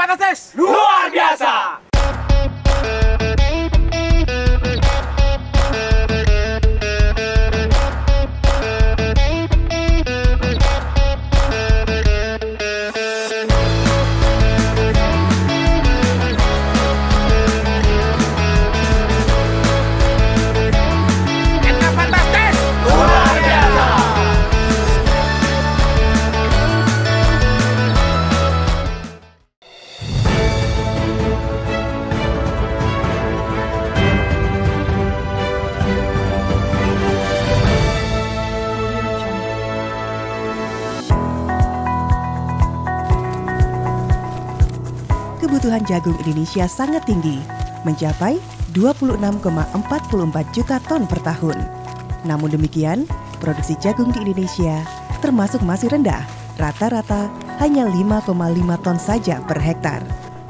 Fantastis luar biasa. Kebutuhan jagung Indonesia sangat tinggi, mencapai 26,44 juta ton per tahun. Namun demikian, produksi jagung di Indonesia termasuk masih rendah, rata-rata hanya 5,5 ton saja per hektar.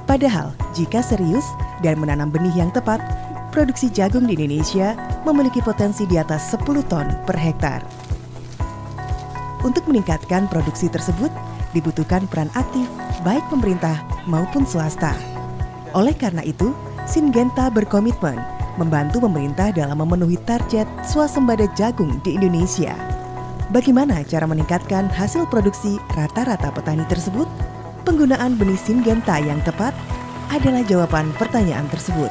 Padahal, jika serius dan menanam benih yang tepat, produksi jagung di Indonesia memiliki potensi di atas 10 ton per hektar. Untuk meningkatkan produksi tersebut, dibutuhkan peran aktif baik pemerintah maupun swasta. Oleh karena itu, Syngenta berkomitmen membantu pemerintah dalam memenuhi target swasembada jagung di Indonesia. Bagaimana cara meningkatkan hasil produksi rata-rata petani tersebut? Penggunaan benih Syngenta yang tepat adalah jawaban pertanyaan tersebut.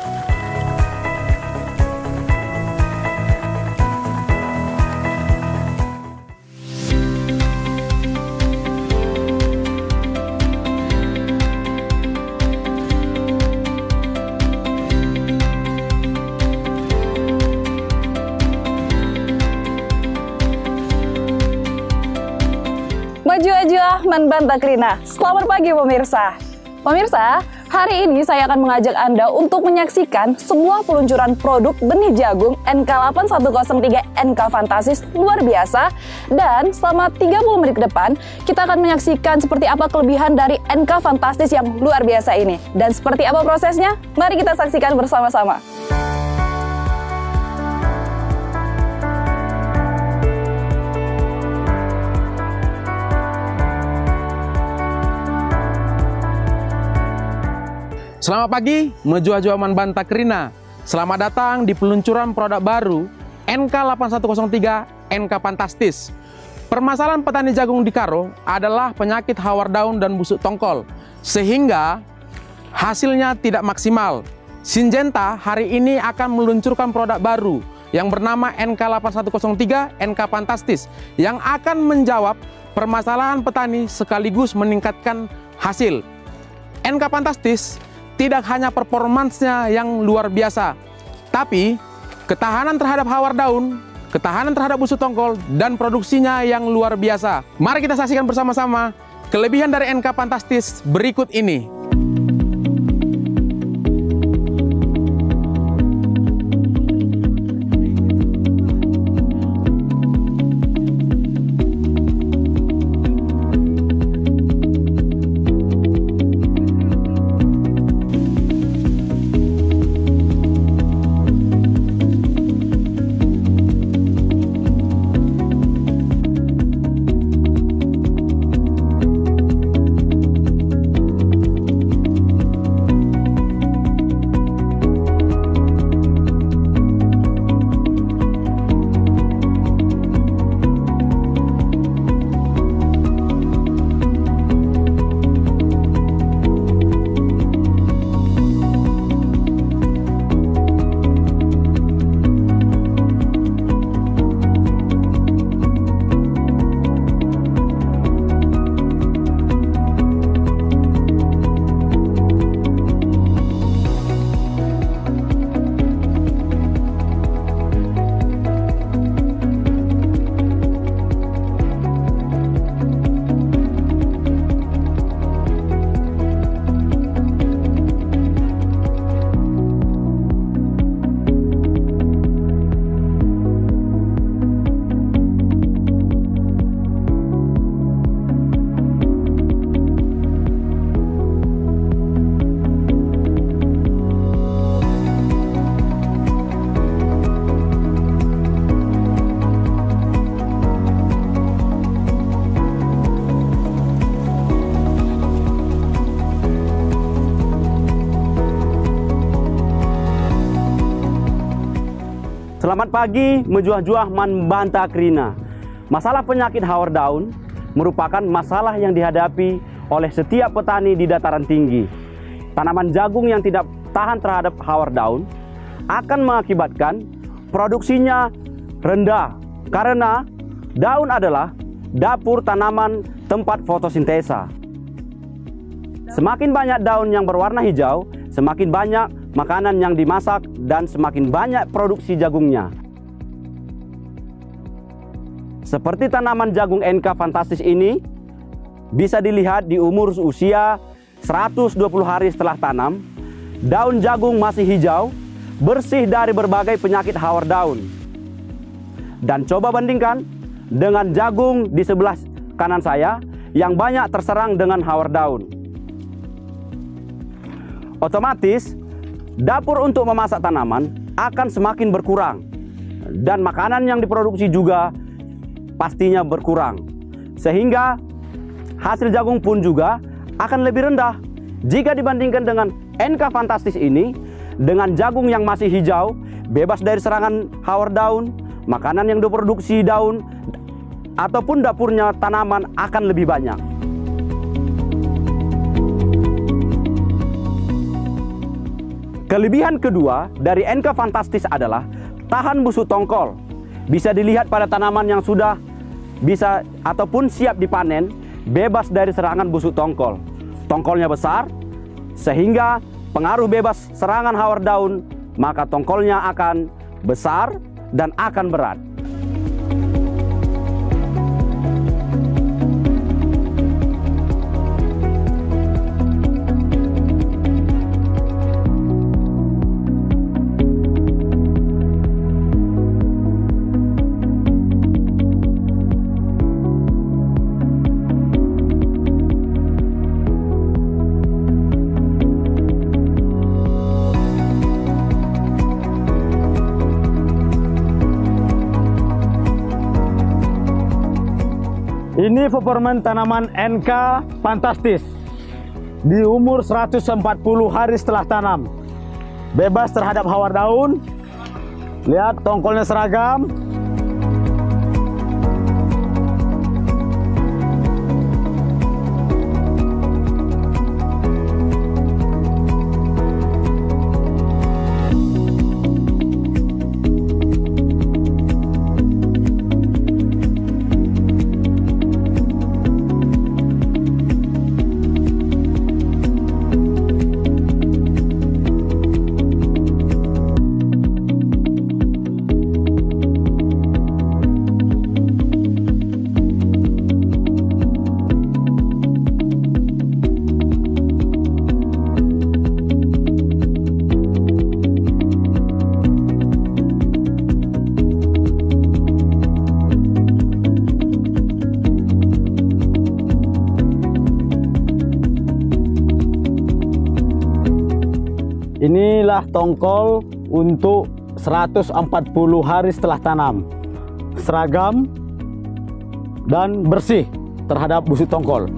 Maju-ajuah Manbanta Krina. Selamat pagi pemirsa. Pemirsa, hari ini saya akan mengajak Anda untuk menyaksikan sebuah peluncuran produk benih jagung NK8103 NK Fantastis luar biasa. Dan selama 30 menit ke depan, kita akan menyaksikan seperti apa kelebihan dari NK Fantastis yang luar biasa ini. Dan seperti apa prosesnya? Mari kita saksikan bersama-sama. Selamat pagi, Maju-Ajuah Manbanta Krina. Selamat datang di peluncuran produk baru NK8103 NK Fantastis. Permasalahan petani jagung di Karo adalah penyakit hawar daun dan busuk tongkol, sehingga hasilnya tidak maksimal. Syngenta hari ini akan meluncurkan produk baru yang bernama NK8103 NK Fantastis yang akan menjawab permasalahan petani sekaligus meningkatkan hasil. NK Fantastis tidak hanya performansnya yang luar biasa, tapi ketahanan terhadap hawar daun, ketahanan terhadap busuk tongkol, dan produksinya yang luar biasa. Mari kita saksikan bersama-sama kelebihan dari NK Fantastis berikut ini. Selamat pagi, Mejuah-juah Man Banta Krina. Masalah penyakit hawar daun merupakan masalah yang dihadapi oleh setiap petani di dataran tinggi. Tanaman jagung yang tidak tahan terhadap hawar daun akan mengakibatkan produksinya rendah karena daun adalah dapur tanaman tempat fotosintesa. Semakin banyak daun yang berwarna hijau, semakin banyak makanan yang dimasak dan semakin banyak produksi jagungnya. Seperti tanaman jagung NK Fantastis ini bisa dilihat di umur usia 120 hari setelah tanam, daun jagung masih hijau, bersih dari berbagai penyakit hawar daun. Dan coba bandingkan dengan jagung di sebelah kanan saya yang banyak terserang dengan hawar daun. Otomatis, dapur untuk memasak tanaman akan semakin berkurang dan makanan yang diproduksi juga pastinya berkurang. Sehingga hasil jagung pun juga akan lebih rendah jika dibandingkan dengan NK Fantastis ini dengan jagung yang masih hijau, bebas dari serangan hawar daun, makanan yang diproduksi daun ataupun dapurnya tanaman akan lebih banyak. Kelebihan kedua dari NK Fantastis adalah tahan busuk tongkol. Bisa dilihat pada tanaman yang sudah bisa ataupun siap dipanen, bebas dari serangan busuk tongkol. Tongkolnya besar, sehingga pengaruh bebas serangan hawar daun, maka tongkolnya akan besar dan akan berat. Ini performa tanaman NK Fantastis di umur 140 hari setelah tanam. Bebas terhadap hawar daun. Lihat tongkolnya seragam. Inilah tongkol untuk 140 hari setelah tanam. Seragam dan bersih terhadap busuk tongkol.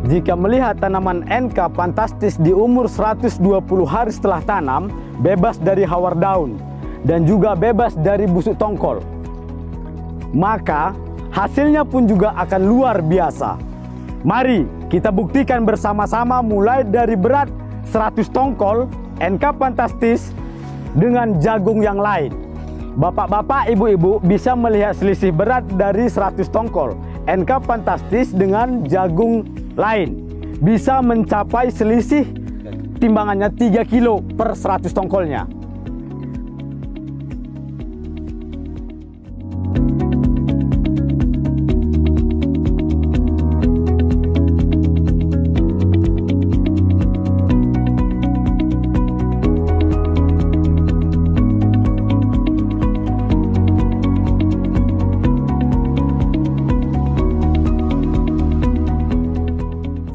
Jika melihat tanaman NK Fantastis di umur 120 hari setelah tanam, bebas dari hawar daun dan juga bebas dari busuk tongkol, maka hasilnya pun juga akan luar biasa. Mari kita buktikan bersama-sama mulai dari berat 100 tongkol NK Fantastis dengan jagung yang lain. Bapak-bapak, ibu-ibu bisa melihat selisih berat dari 100 tongkol NK Fantastis dengan jagung lain. Bisa mencapai selisih timbangannya 3 kilo per 100 tongkolnya.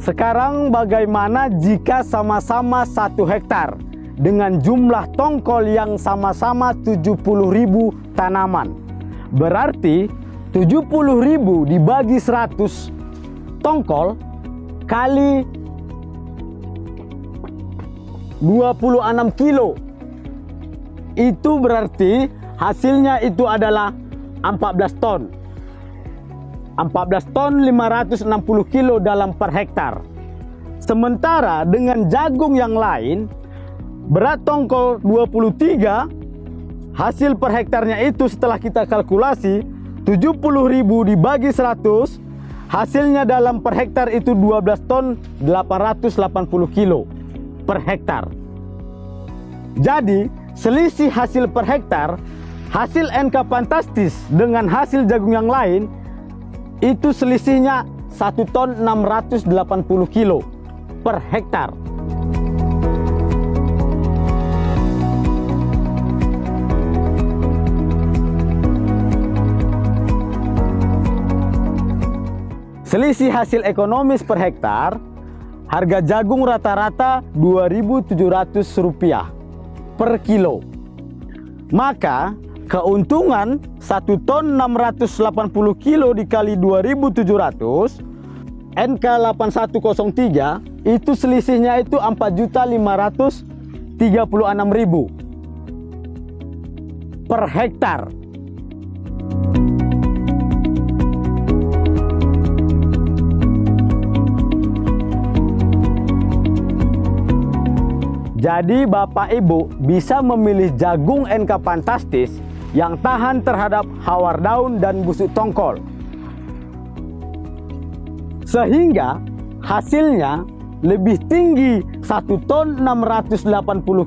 Sekarang bagaimana jika sama-sama 1 hektar dengan jumlah tongkol yang sama-sama 70.000 tanaman? Berarti 70.000 dibagi 100 tongkol kali 26 kilo. Itu berarti hasilnya itu adalah 14 ton. 14 ton 560 kilo dalam per hektar. Sementara dengan jagung yang lain, berat tongkol 23, hasil per hektarnya itu setelah kita kalkulasi 70.000 dibagi 100, hasilnya dalam per hektar itu 12 ton 880 kilo per hektar. Jadi selisih hasil per hektar, hasil NK Fantastis dengan hasil jagung yang lain, itu selisihnya 1 ton 680 kilo per hektar. Selisih hasil ekonomis per hektar, harga jagung rata-rata Rp2.700 per kilo. Maka keuntungan 1 ton 680 kilo dikali 2.700 NK 8103 itu selisihnya itu 4.536.000 per hektar. Jadi Bapak Ibu bisa memilih jagung NK Fantastis yang tahan terhadap hawar daun dan busuk tongkol. Sehingga hasilnya lebih tinggi 1 ton 680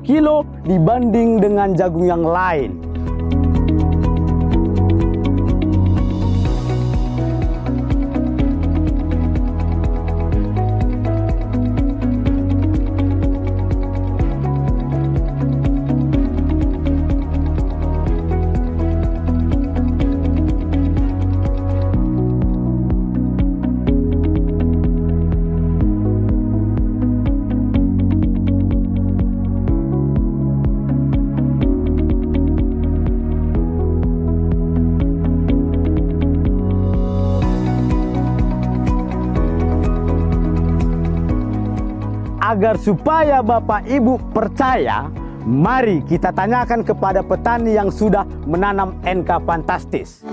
kilo dibanding dengan jagung yang lain. Agar supaya Bapak Ibu percaya, mari kita tanyakan kepada petani yang sudah menanam NK Fantastis.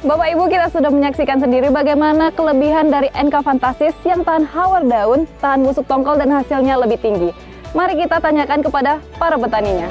Bapak Ibu, kita sudah menyaksikan sendiri bagaimana kelebihan dari NK Fantastis yang tahan hawar daun, tahan busuk tongkol, dan hasilnya lebih tinggi. Mari kita tanyakan kepada para petaninya.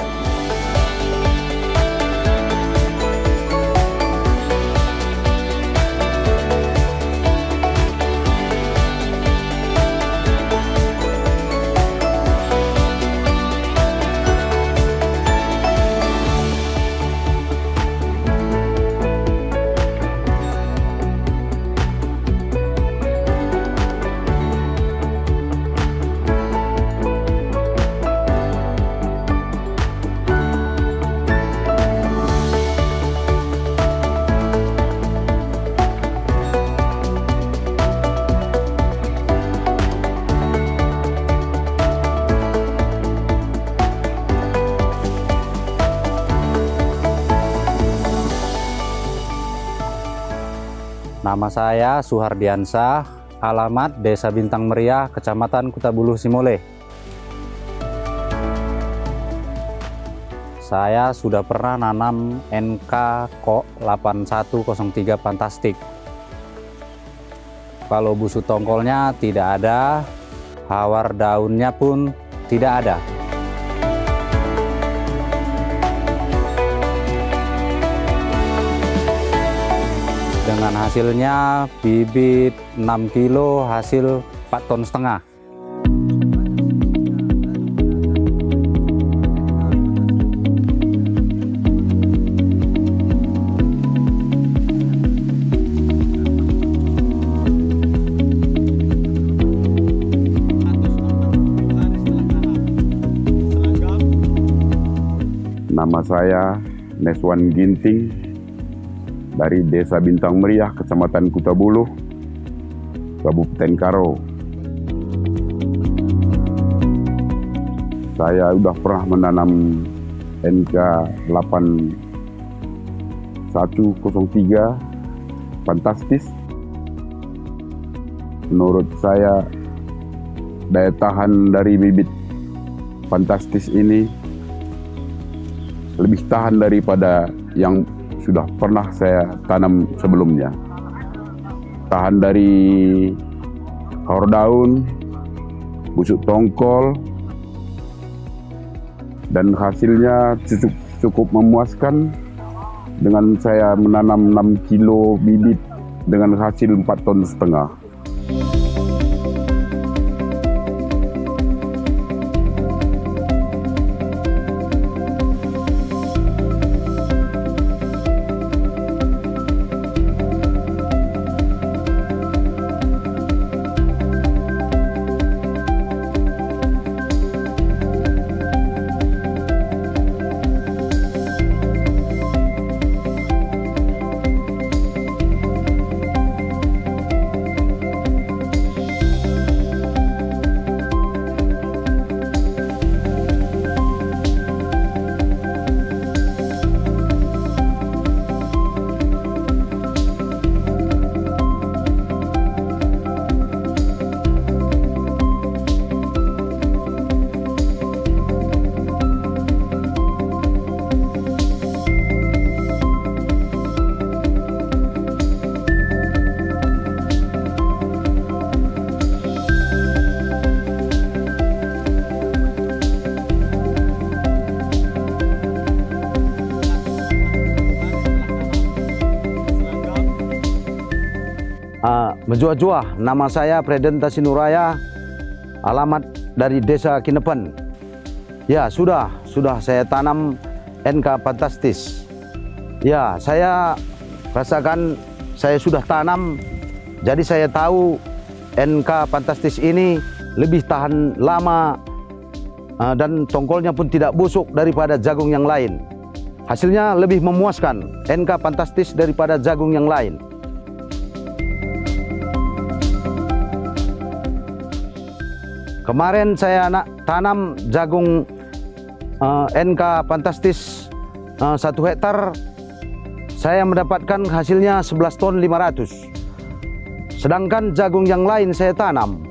Nama saya Suhardiansah, alamat Desa Bintang Meriah, Kecamatan Kutabuluh, Simole. Saya sudah pernah nanam NK Kok 8103 Fantastik. Kalau busuk tongkolnya tidak ada, hawar daunnya pun tidak ada. Dengan hasilnya bibit 6 kilo, hasil 4,5 ton. Nama saya Neswan Ginting dari Desa Bintang Meriah, Kecamatan Kutabuluh, Kabupaten Karo. Saya sudah pernah menanam NK 8103 Fantastis. Menurut saya daya tahan dari bibit Fantastis ini lebih tahan daripada yang sudah pernah saya tanam sebelumnya. Tahan dari hawar daun, busuk tongkol, dan hasilnya cukup memuaskan. Dengan saya menanam 6 kilo bibit dengan hasil 4,5 ton. Menjua-jua, nama saya Predenta Sinuraya, alamat dari Desa Kinepen. Ya, sudah saya tanam NK Fantastis. Ya, saya rasakan saya sudah tanam, jadi saya tahu NK Fantastis ini lebih tahan lama dan tongkolnya pun tidak busuk daripada jagung yang lain. Hasilnya lebih memuaskan NK Fantastis daripada jagung yang lain. Kemarin saya tanam jagung NK Fantastis 1 hektar, saya mendapatkan hasilnya 11,5 ton. Sedangkan jagung yang lain saya tanam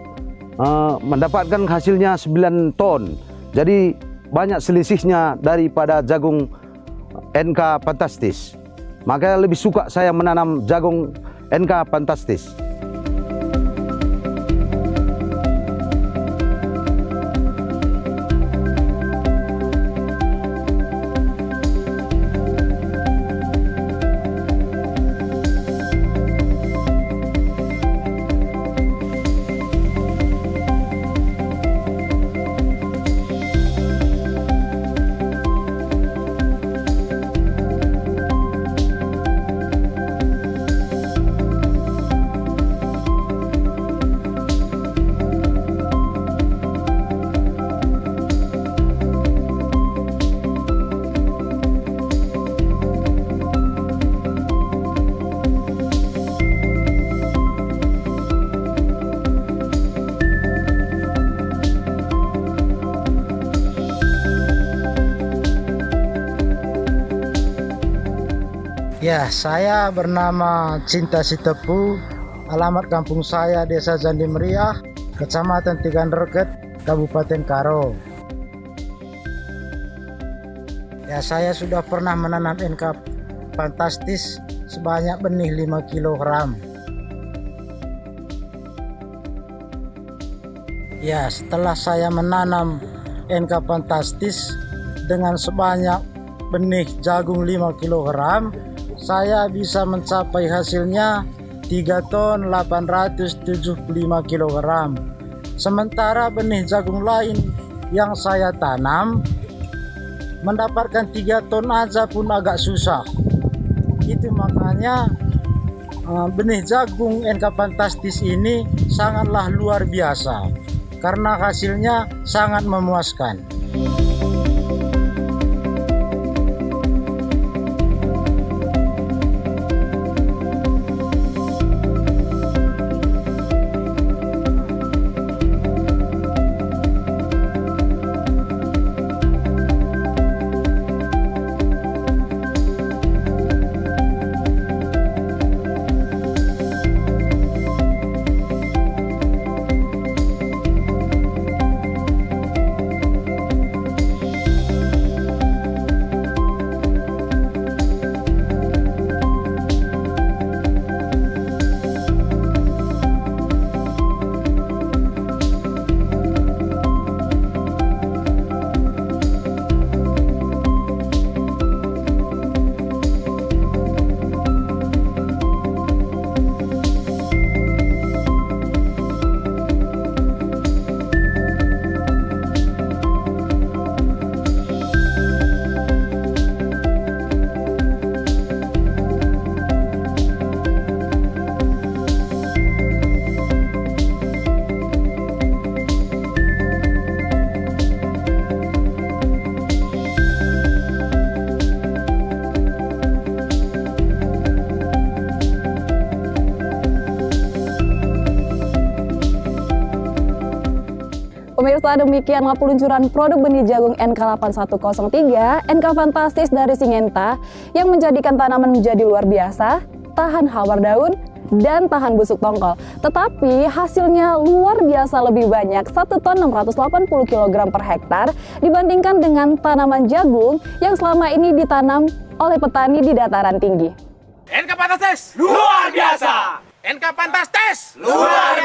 mendapatkan hasilnya 9 ton. Jadi banyak selisihnya daripada jagung NK Fantastis. Makanya lebih suka saya menanam jagung NK Fantastis. Ya, saya bernama Cinta Sitepu, alamat kampung saya Desa Candi Meriah, Kecamatan Tiganreket, Kabupaten Karo. Ya, saya sudah pernah menanam NK Fantastis sebanyak benih 5 kg. Ya, setelah saya menanam NK Fantastis dengan sebanyak benih jagung 5 kg, saya bisa mencapai hasilnya 3 ton 875 kg. Sementara benih jagung lain yang saya tanam mendapatkan 3 ton aja pun agak susah. Itu makanya benih jagung NK Fantastis ini sangatlah luar biasa karena hasilnya sangat memuaskan. Pemirsa, demikianlah peluncuran produk benih jagung NK8103, NK Fantastis dari Syngenta yang menjadikan tanaman menjadi luar biasa, tahan hawar daun, dan tahan busuk tongkol. Tetapi hasilnya luar biasa lebih banyak, 1 ton 680 kg per hektar dibandingkan dengan tanaman jagung yang selama ini ditanam oleh petani di dataran tinggi. NK Fantastis luar biasa! NK Fantastis luar biasa!